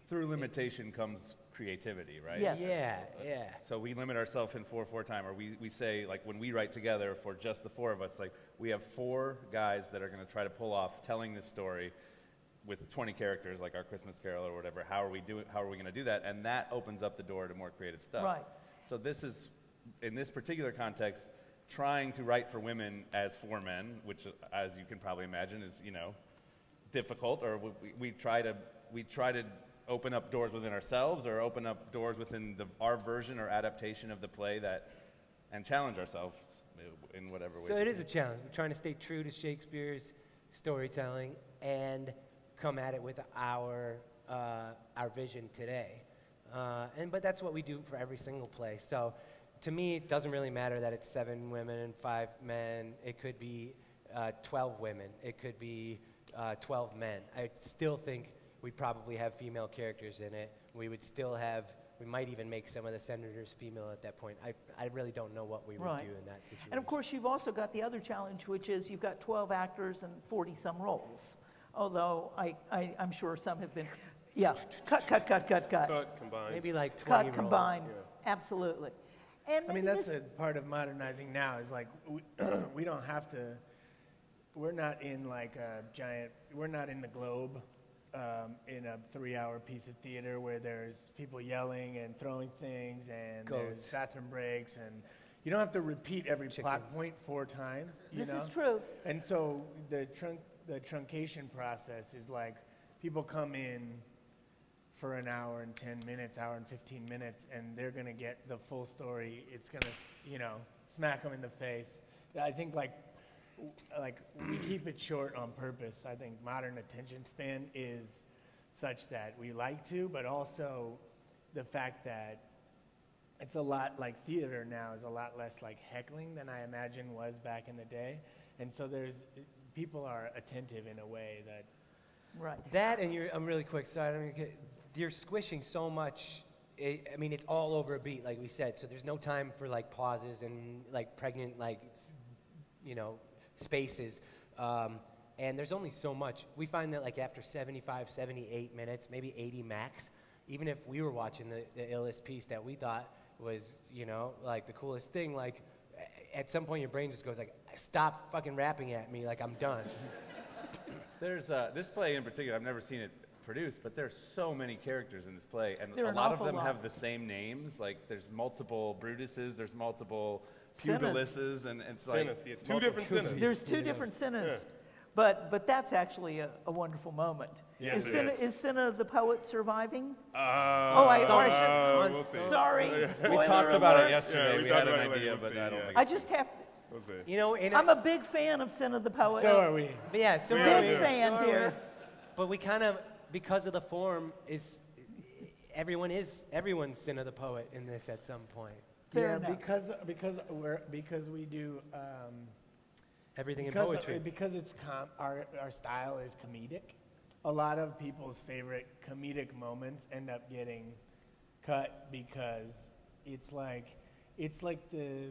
Through limitation comes creativity, right? Yes. Yeah. So we limit ourselves in 4/4 time, or we say, like, when we write together for just the 4 of us, like, we have 4 guys that are going to try to pull off telling this story with 20 characters, like our Christmas Carol or whatever. How are we going to do that? And that opens up the door to more creative stuff. Right. So this is, in this particular context, trying to write for women as 4 men, which, as you can probably imagine, is, difficult. Or we try to open up doors within ourselves, or open up doors within our version or adaptation of the play and challenge ourselves in whatever way. So it is a challenge. We're trying to stay true to Shakespeare's storytelling and come at it with our vision today. But that's what we do for every single play. So to me, it doesn't really matter that it's 7 women and 5 men. It could be 12 women. It could be 12 men. I still think we'd probably have female characters in it. We would still have, we might even make some of the senators female at that point. I really don't know what we would Right. do in that situation. And of course, you've also got the other challenge, which is you've got 12 actors and 40-some roles. Although I'm sure some have been, yeah, cut. Cut combined. Maybe like 20 Cut roles. combined, absolutely. And I mean, maybe that's this- a part of modernizing now is like, we don't have to, we're not in like a giant, we're not in the Globe in a 3-hour piece of theater where there's people yelling and throwing things and there's Goats. bathroom breaks and you don't have to repeat every plot Chickens. point 4 times, you This know? is true. And so the truncation process is like people come in for an hour and 10 minutes, hour and 15 minutes, and they're going to get the full story. It's going to, you know, smack them in the face. I think like we keep it short on purpose. I think modern attention span is such that we like to, but also the fact that it's a lot like theater now is a lot less like heckling than I imagine was back in the day. And so people are attentive in a way that. Right. That and I'm really quick, sorry, I don't mean you're squishing so much. I mean, it's all over a beat, like we said. So there's no time for like pauses and like pregnant, like, you know, spaces. And there's only so much. We find that like after 75, 78 minutes, maybe 80 max, even if we were watching the illest piece that we thought was, you know, like the coolest thing, like at some point your brain just goes like, stop fucking rapping at me, like I'm done. There's this play in particular, I've never seen it produced, but there's so many characters in this play, and There are a an lot of awful them lot. have the same names. Like there's multiple Brutuses, there's multiple Sinners. Pugiluses, and it's like Sinners, yeah, it's 2 multiple- different sinners. There's 2 different Cinnas, but that's actually a wonderful moment. Yes, it is. Is Cinna the poet surviving? We'll see. Sorry, We spoiler talked about alert. it yesterday. we we talked had an about it later. idea, We'll but see, I don't yeah. think I it's- just have, We'll see. You know, and I'm a big fan of Cinna the poet. So are we. but yeah, so We are are we. Big too. fan So are we. here. But we kind of, because of the form, everyone's Sin of the Poet in this at some point. Fair Yeah, enough. because we do Everything in because poetry. because it's our style is comedic. A lot of people's favorite comedic moments end up getting cut because it's like the.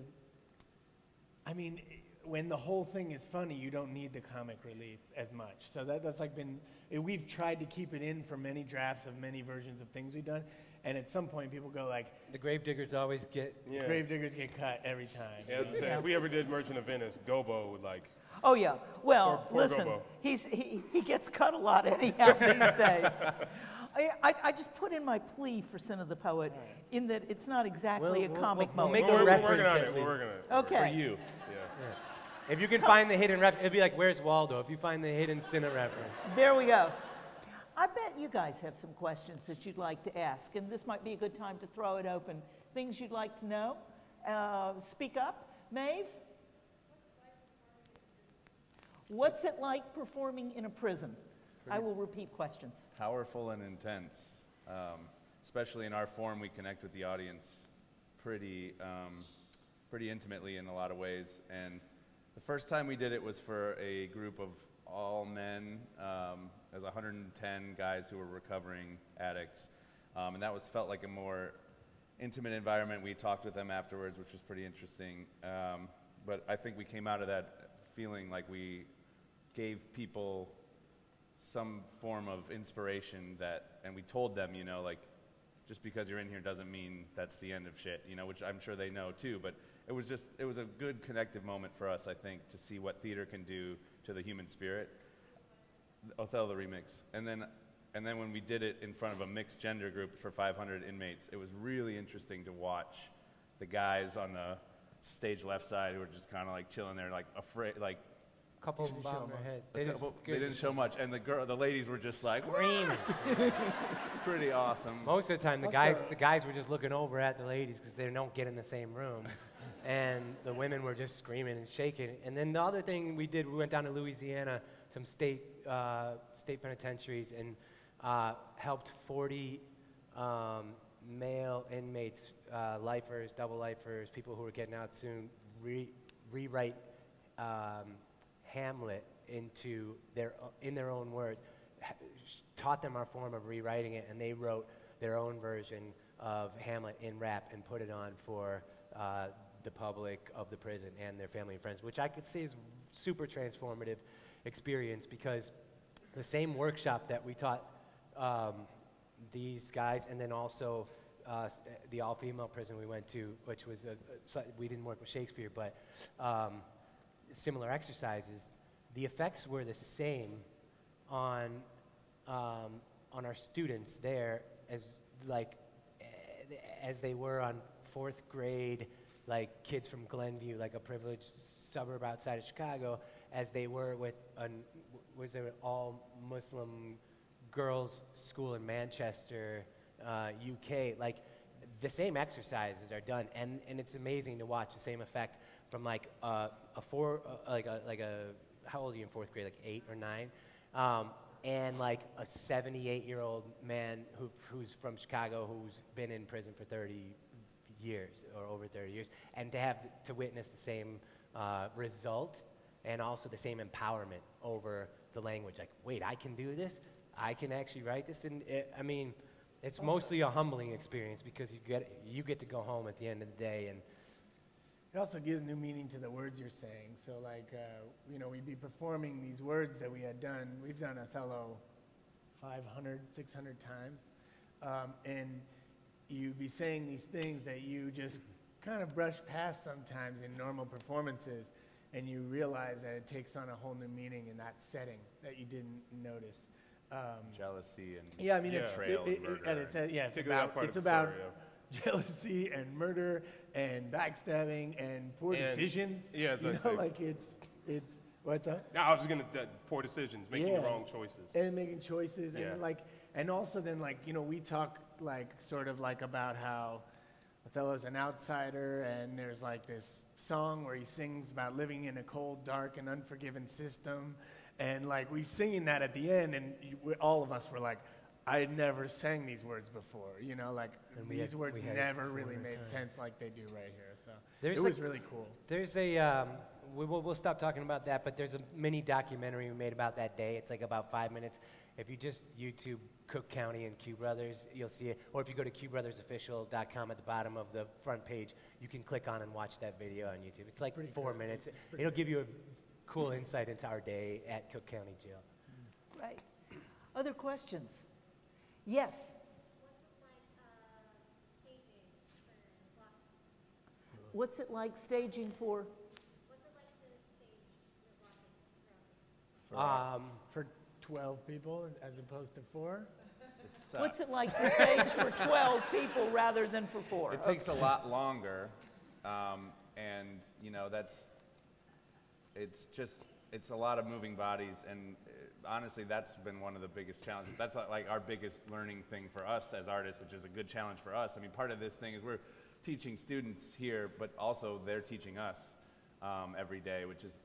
I mean, when the whole thing is funny, you don't need the comic relief as much. So that's like been. We've tried to keep it in for many drafts of many versions of things we've done, and at some point people go like, The Gravediggers always get. Yeah. Gravediggers get cut every time. Yeah, I was gonna say, if we ever did Merchant of Venice, Gobo would like. Oh, yeah. Well, Poor listen, Gobo. he gets cut a lot anyhow these days. I just put in my plea for Sin of the Poet in that it's not exactly a comic we'll moment. make a We're reference working on at it. We're least. working on it. Okay. For you. Yeah. If you can find the hidden reference, it'd be like, where's Waldo? If you find the hidden Cinna reference. There we go. I bet you guys have some questions that you'd like to ask, and this might be a good time to throw it open. Things you'd like to know? Speak up. Maeve? What's it like performing in a prison? I will repeat questions. Powerful and intense. Especially in our form, we connect with the audience pretty intimately in a lot of ways. And the first time we did it was for a group of all men. There's 110 guys who were recovering addicts. And that felt like a more intimate environment. We talked with them afterwards, which was pretty interesting. But I think we came out of that feeling like we gave people some form of inspiration and we told them, you know, like, just because you're in here doesn't mean that's the end of shit, you know, which I'm sure they know too, but it was a good connective moment for us, I think, to see what theater can do to the human spirit. Othello the remix. And then when we did it in front of a mixed gender group for 500 inmates, it was really interesting to watch the guys on the stage left side who were just kind of like chilling there, like afraid, like, Couple of them bobbing their head. they didn't show much, and the ladies were just like, Screaming. it's pretty awesome. Most of the time, the guys were just looking over at the ladies because they don't get in the same room. And the women were just screaming and shaking. And then the other thing we did, we went down to Louisiana, some state penitentiaries, and helped 40 male inmates, lifers, double lifers, people who are getting out soon, rewrite Hamlet into in their own words, taught them our form of rewriting it, and they wrote their own version of Hamlet in rap and put it on for the public of the prison and their family and friends, which I could say is super transformative experience, because the same workshop that we taught these guys, and then also the all-female prison we went to, which was we didn't work with Shakespeare, but similar exercises. The effects were the same on our students there as they were on fourth grade, like kids from Glenview, like a privileged suburb outside of Chicago, as they were with was there an all-Muslim girls' school in Manchester, UK. Like, the same exercises are done, and it's amazing to watch the same effect from like how old are you in fourth grade, like 8 or 9, and like a 78-year-old man who's from Chicago, who's been in prison for 30 years or over 30 years, and to witness the same result, and also the same empowerment over the language. Like, wait, I can do this? I can actually write this? And I mean, it's mostly a humbling experience, because you get to go home at the end of the day. And it also gives new meaning to the words you're saying. So like, we'd be performing these words that we had done. We've done Othello 500, 600 times. And you'd be saying these things that you just kind of brush past sometimes in normal performances, and you realize that it takes on a whole new meaning in that setting that you didn't notice. Jealousy and betrayal and murder. It's about jealousy and murder and backstabbing and poor decisions. Yeah, it's what's up? No, I was just gonna poor decisions, making wrong choices, and making choices, and also then we talk sort of about how Othello's an outsider, and there's this song where he sings about living in a cold, dark, and unforgiving system. And we singing that at the end, and all of us were like, I had never sang these words before, these words never really made sense like they do right here. So it was really cool. There's a, we'll stop talking about that, but there's a mini documentary we made about that day. It's about 5 minutes. If you just YouTube Cook County and Q Brothers, you'll see it. Or if you go to QBrothersOfficial.com, at the bottom of the front page, you can click on and watch that video on YouTube. It's 4 minutes. It'll give you a cool insight into our day at Cook County Jail. Right. Other questions? Yes. What's it like staging for? For 12 people as opposed to 4? What's it like to stage for 12 people rather than for 4? It takes a lot longer, and it's a lot of moving bodies, and honestly, that's been one of the biggest challenges. That's our biggest learning thing for us as artists, which is a good challenge for us. I mean, part of this thing is we're teaching students here, but also they're teaching us every day, which is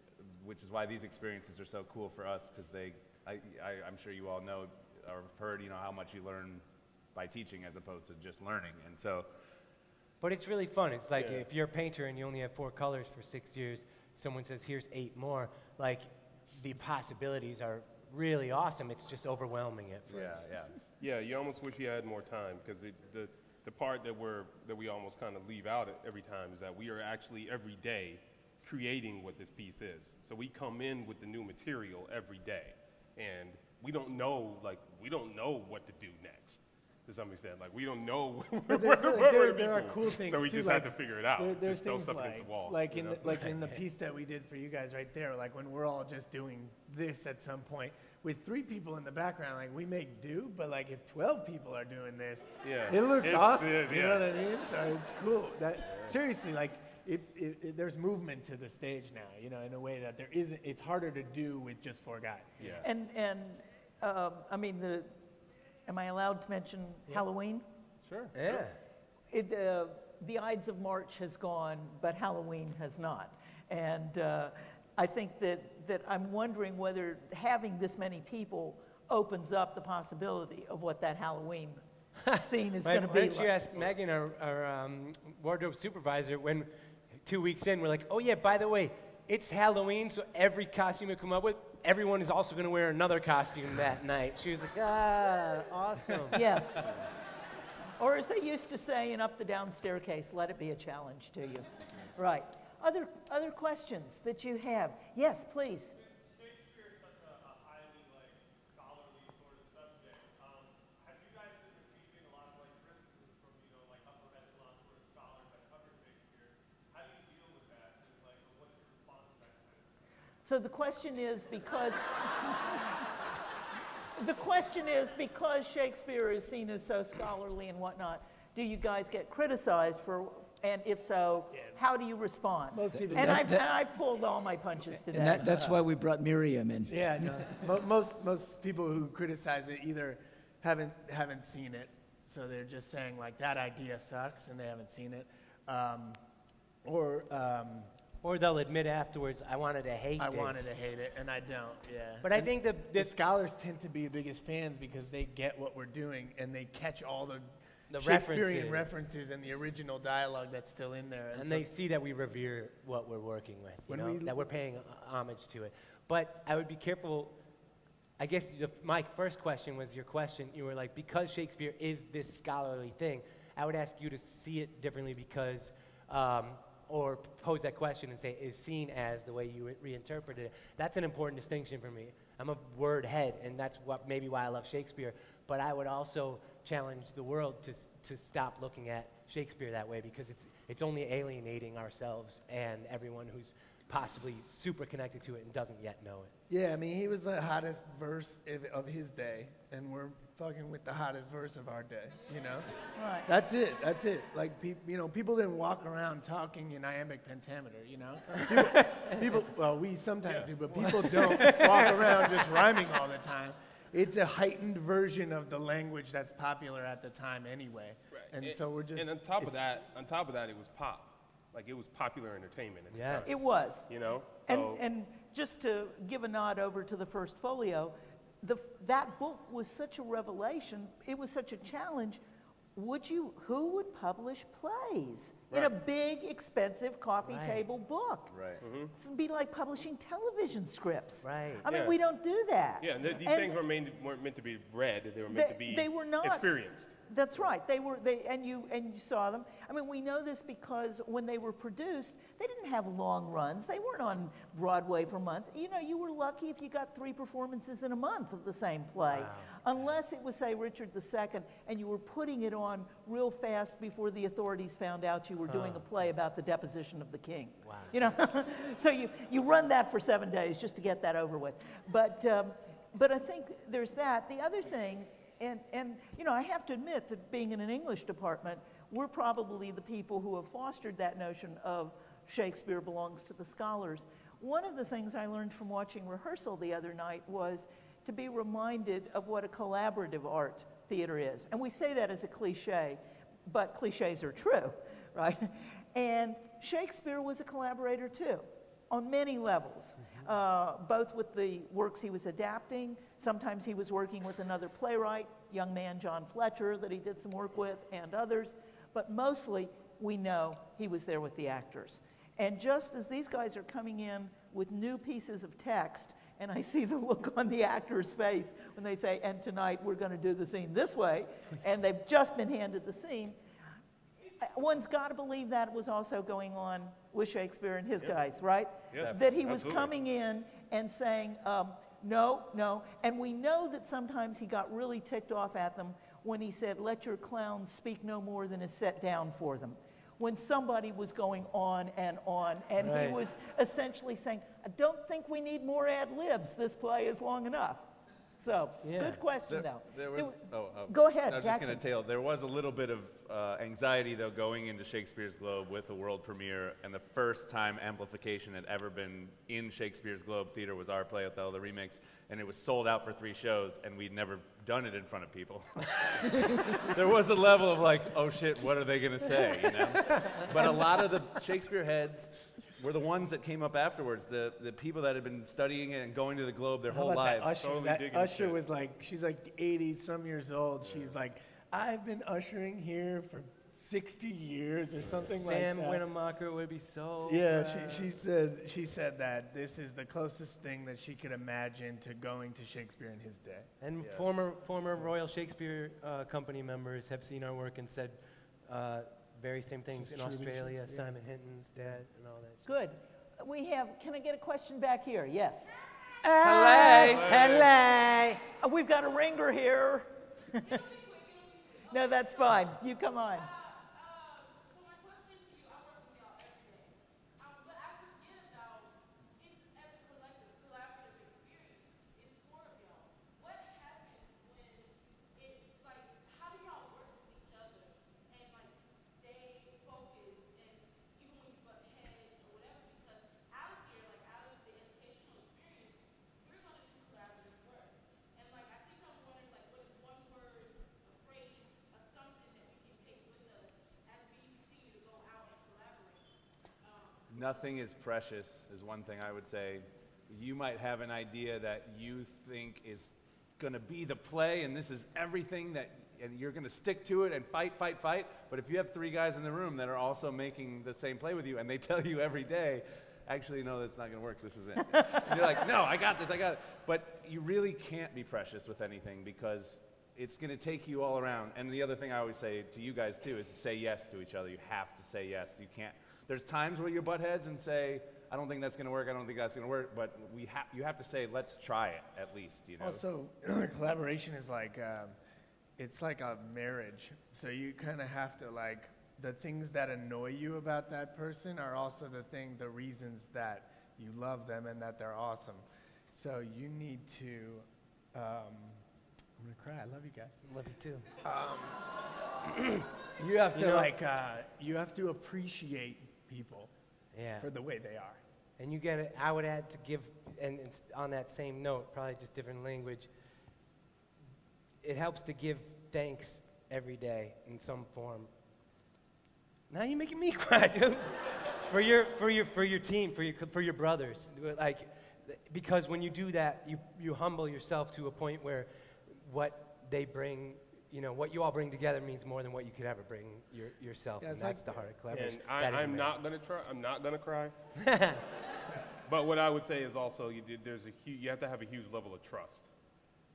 why these experiences are so cool for us, because I'm sure you all know or have heard, how much you learn by teaching as opposed to just learning, and so. But it's really fun. It's if you're a painter and you only have 4 colors for 6 years, someone says, here's 8 more, the possibilities are really awesome. It's just overwhelming at first. Yeah, you almost wish you had more time, because the part that we almost kind of leave out every time is that we are actually every day creating what this piece is. So we come in with the new material every day, and we don't know what to do next. To some extent, we don't know where there are cool things. So we too, just have to figure it out. There's just throw things stuff against the wall. In the piece that we did for you guys right there, when we're all just doing this at some point with 3 people in the background, we make do. But if 12 people are doing this, it looks awesome. You know what I mean? So it's cool. Seriously, there's movement to the stage now. In a way that there isn't. It's harder to do with just 4 guys. Yeah. And I mean am I allowed to mention Halloween? Sure. Yeah. The Ides of March has gone, but Halloween has not. And I think that I'm wondering whether having this many people opens up the possibility of what that Halloween scene is Why going to be don't you like. ask Megan, our wardrobe supervisor, when 2 weeks in, we're like, oh yeah, by the way, it's Halloween, so every costume we come up with, everyone is also going to wear another costume that night. She was like, awesome. Yes. Or as they used to say in Up the Down Staircase, let it be a challenge to you. Right. Other questions that you have? Yes, please. Shakespeare is such a highly scholarly sort of subject. Have you guys been receiving a lot of criticism from upper echelon sort of scholars that cover Shakespeare? How do you deal with that? And what's your response to that kind of stuff? So the question is because Shakespeare is seen as so scholarly and whatnot, do you guys get criticized for? And if so, how do you respond? Most people and don't. I pulled all my punches today. And that's why we brought Miriam in. Yeah, no. Most people who criticize it either haven't seen it, so they're just saying like that idea sucks, and they haven't seen it, Or they'll admit afterwards, I wanted to hate I this. wanted to hate it, and I don't. Yeah. But I think the scholars tend to be the biggest fans because they get what we're doing and they catch all the Shakespearean references and the original dialogue that's still in there. And so they see that we revere what we're working with, that we're paying homage to it. But I would be careful. I guess my first question was your question. You were like, because Shakespeare is this scholarly thing, I would ask you to see it differently because, or pose that question and say, is seen as the way you reinterpreted it. That's an important distinction for me. I'm a word head, and that's maybe why I love Shakespeare. But I would also challenge the world to stop looking at Shakespeare that way because it's only alienating ourselves and everyone who's possibly super connected to it and doesn't yet know it. Yeah, I mean, he was the hottest verse of his day, and we're fucking with the hottest verse of our day, Right. That's it. Like, people didn't walk around talking in iambic pentameter, People, well, we sometimes do, but people don't walk around just rhyming all the time. It's a heightened version of the language that's popular at the time anyway. Right. And so we're just... And on top of that, it was pop. Like, it was popular entertainment at the time. It was. So And just to give a nod over to the first folio, that book was such a revelation. It was such a challenge. Who would publish plays in a big, expensive coffee table book? Right. It'd be like publishing television scripts. Right. I mean, we don't do that. Yeah, and these things weren't meant to be read. They were meant to be they were not. experienced. That's right. And you saw them. I mean, we know this because when they were produced, they didn't have long runs. They weren't on Broadway for months. You were lucky if you got 3 performances in a month of the same play, unless it was, say, Richard II, and you were putting it on real fast before the authorities found out you were doing a play about the deposition of the king. Wow. So you run that for 7 days just to get that over with. But I think there's that. The other thing. And I have to admit that being in an English department, we're probably the people who have fostered that notion of Shakespeare belongs to the scholars. One of the things I learned from watching rehearsal the other night was to be reminded of what a collaborative art theater is. And we say that as a cliche, but cliches are true, right? And Shakespeare was a collaborator too, on many levels, both with the works he was adapting. Sometimes he was working with another playwright, young man John Fletcher, that he did some work with, and others. But mostly, we know he was there with the actors. And just as these guys are coming in with new pieces of text, and I see the look on the actor's face when they say, and tonight we're going to do the scene this way, and they've just been handed the scene, one's got to believe that was also going on with Shakespeare and his guys, right? Yeah, that he was absolutely. coming in and saying, no. And we know that sometimes he got really ticked off at them when he said, let your clowns speak no more than is set down for them. When somebody was going on, and Right. he was essentially saying, I don't think we need more ad libs. This play is long enough. So, good question, though. Go ahead, I was just going to tell, there was a little bit of anxiety, though, going into Shakespeare's Globe with the world premiere, and the first time amplification had ever been in Shakespeare's Globe Theater was our play, Othello, the remix, and it was sold out for 3 shows, and we'd never done it in front of people. There was a level of like, oh shit, what are they going to say, But a lot of the Shakespeare heads were the ones that came up afterwards, the people that had been studying it and going to the Globe their whole lives. Usher was like, she's like 80 some years old. She's like, I've been ushering here for 60 years or something Sam like that. Winnemucca would be so Yeah, proud. she said that this is the closest thing that she could imagine to going to Shakespeare in his day. And Yeah. former Royal Shakespeare Company members have seen our work and said very same things in truly Australia. true, yeah. Simon Hinton's dad and all that. Good. We have, can I get a question back here? Yes. Hello. Hello. We've got a ringer here. No, that's fine. You come on. Nothing is precious is one thing I would say. You might have an idea that you think is going to be the play, and this is everything that, and you're going to stick to it and fight, fight, fight. But if you have 3 guys in the room that are also making the same play with you, and they tell you every day, actually, no, that's not going to work. This isn't. And you're like, no, I got this, I got it. But you really can't be precious with anything because it's going to take you all around. And the other thing I always say to you guys too is to say yes to each other. You have to say yes. You can't. There's times where you butt heads and say, I don't think that's going to work, I don't think that's going to work, but you have to say, let's try it at least, you know. Also, collaboration is like, it's like a marriage. So you kind of have to like, the things that annoy you about that person are also the reasons that you love them and that they're awesome. So you need to, I'm gonna cry, I love you guys. Love you too. You have to You know- you have to appreciate people Yeah. for the way they are. And you get it. I would add to give, and it's on that same note, probably just different language. It helps to give thanks every day in some form. Now you're making me cry, dude. for your team, for your brothers, like, because when you do that, you humble yourself to a point where what they bring, you know, what you all bring together means more than what you could ever bring yourself, Yeah, and it's that's like- the heart of collaboration. And That is I'm amazing. not gonna try. I'm not gonna cry. But what I would say is also you have to have a huge level of trust.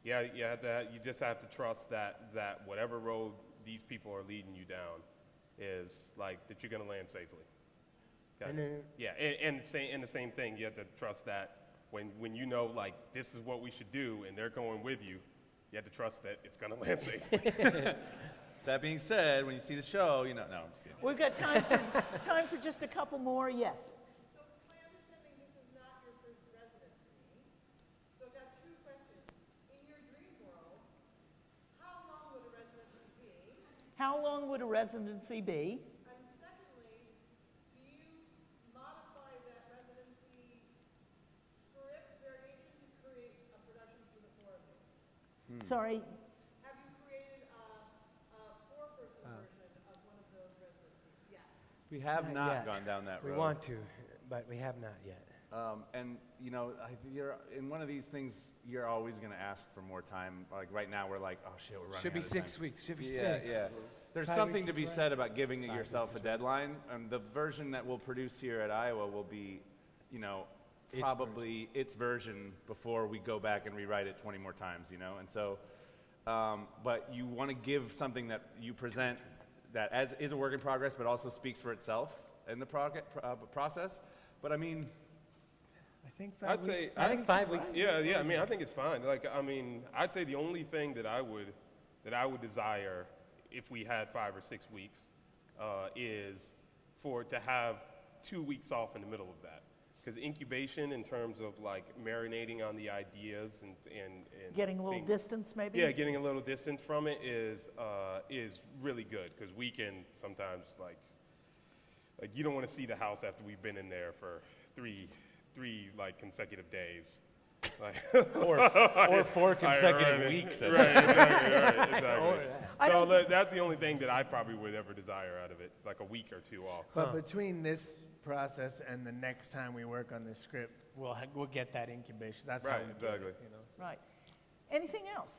Yeah, you just have to trust that whatever road these people are leading you down is like that you're gonna land safely. Okay? And then- Yeah, and the same thing. You have to trust that when you know like this is what we should do, and they're going with you. You have to trust that it's gonna land safely. That being said, when you see the show, you know, no, I'm just kidding. We've got time for just a couple more. Yes. So it's my understanding this is not your first residency. So I've got 2 questions. In your dream world, how long would a residency be? How long would a residency be? And secondly, do you modify that residency script variation to create a production for the 4 of you? Sorry. Have you created a 4-person version of one of those residencies yet? We have Not not yet. gone down that road. We want to, but we have not yet. And you know, you're in one of these things. You're always going to ask for more time. Like right now, we're like, oh shit, we're running. Should be out of 6 time. weeks. Should be Yeah, 6. yeah. There's 5 something weeks to is be right. said about giving 5 yourself a weeks is right. deadline. And the version that we'll produce here at Iowa will be, you know, Its probably its version before we go back and rewrite it 20 more times. You know, and so, but you want to give something that you present that as is a work in progress, but also speaks for itself in the process. But I mean. I think I'd say I think 5 weeks. Yeah. I mean, I think it's fine. Like, I mean, I'd say the only thing that I would desire if we had 5 or 6 weeks is to have 2 weeks off in the middle of that. Because incubation, in terms of like marinating on the ideas and Getting a little seeing- distance, maybe? Yeah, getting a little distance from it is really good because we can sometimes like you don't want to see the house after we've been in there for three like consecutive days. Like, or 4 consecutive right, weeks. Right, exactly. So that's the only thing that I probably would ever desire out of it, like a week or 2 off. But between this process and the next time we work on this script, we'll get that incubation. That's how Right, we do exactly. it, you know. Right. Anything else?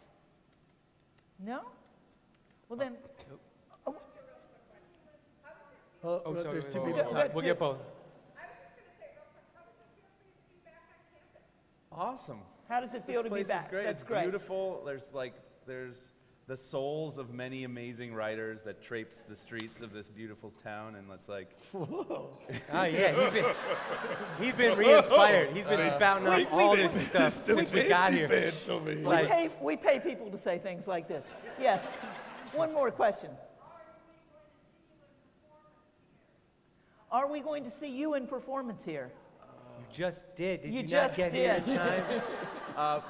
No? Well, then, Oh, Oh, sorry, there's wait, two wait, people wait. talking. We'll get both. Awesome. how does it feel to be This place back? is great. That's It's great. beautiful. There's the souls of many amazing writers that traipse the streets of this beautiful town, and it's like, Oh yeah, he's been re-inspired. He's been spouting off all this stuff since we got here. We pay people to say things like this. Yes. One more question. Are we going to see you in performance here? You just did. Did You you, not just get here in did. time?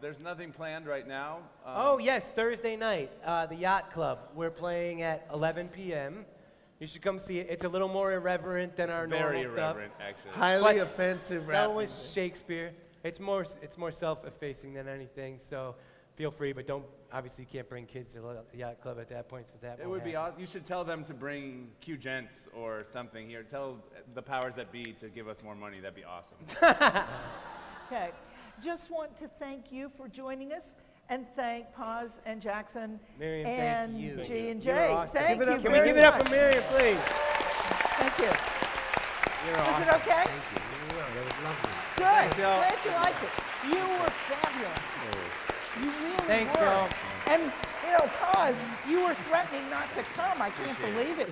there's nothing planned right now. Oh yes, Thursday night, the Yacht Club. We're playing at 11 p.m. You should come see it. It's a little more irreverent than our very normal stuff. irreverent, actually. Highly But offensive rap. So is Shakespeare. It's more self-effacing than anything. So feel free, but don't. Obviously, you can't bring kids to the Yacht Club at that point. So that It won't would be happen. awesome. You should tell them to bring Q Gents or something here. Tell the powers that be to give us more money. That'd be awesome. Okay. Just want to thank you for joining us and thank Paz and Jackson Miriam, thank and you. G and You're J. awesome. Thank Give it you up. Can very we give it up much. for Miriam, please? Thank you. You're Is awesome. it okay? That was lovely. Good. Thanks, y'all. Glad you liked it. You were fabulous. You really Thanks, were. y'all. And, you know, Paz, you were threatening not to come. I can't believe it.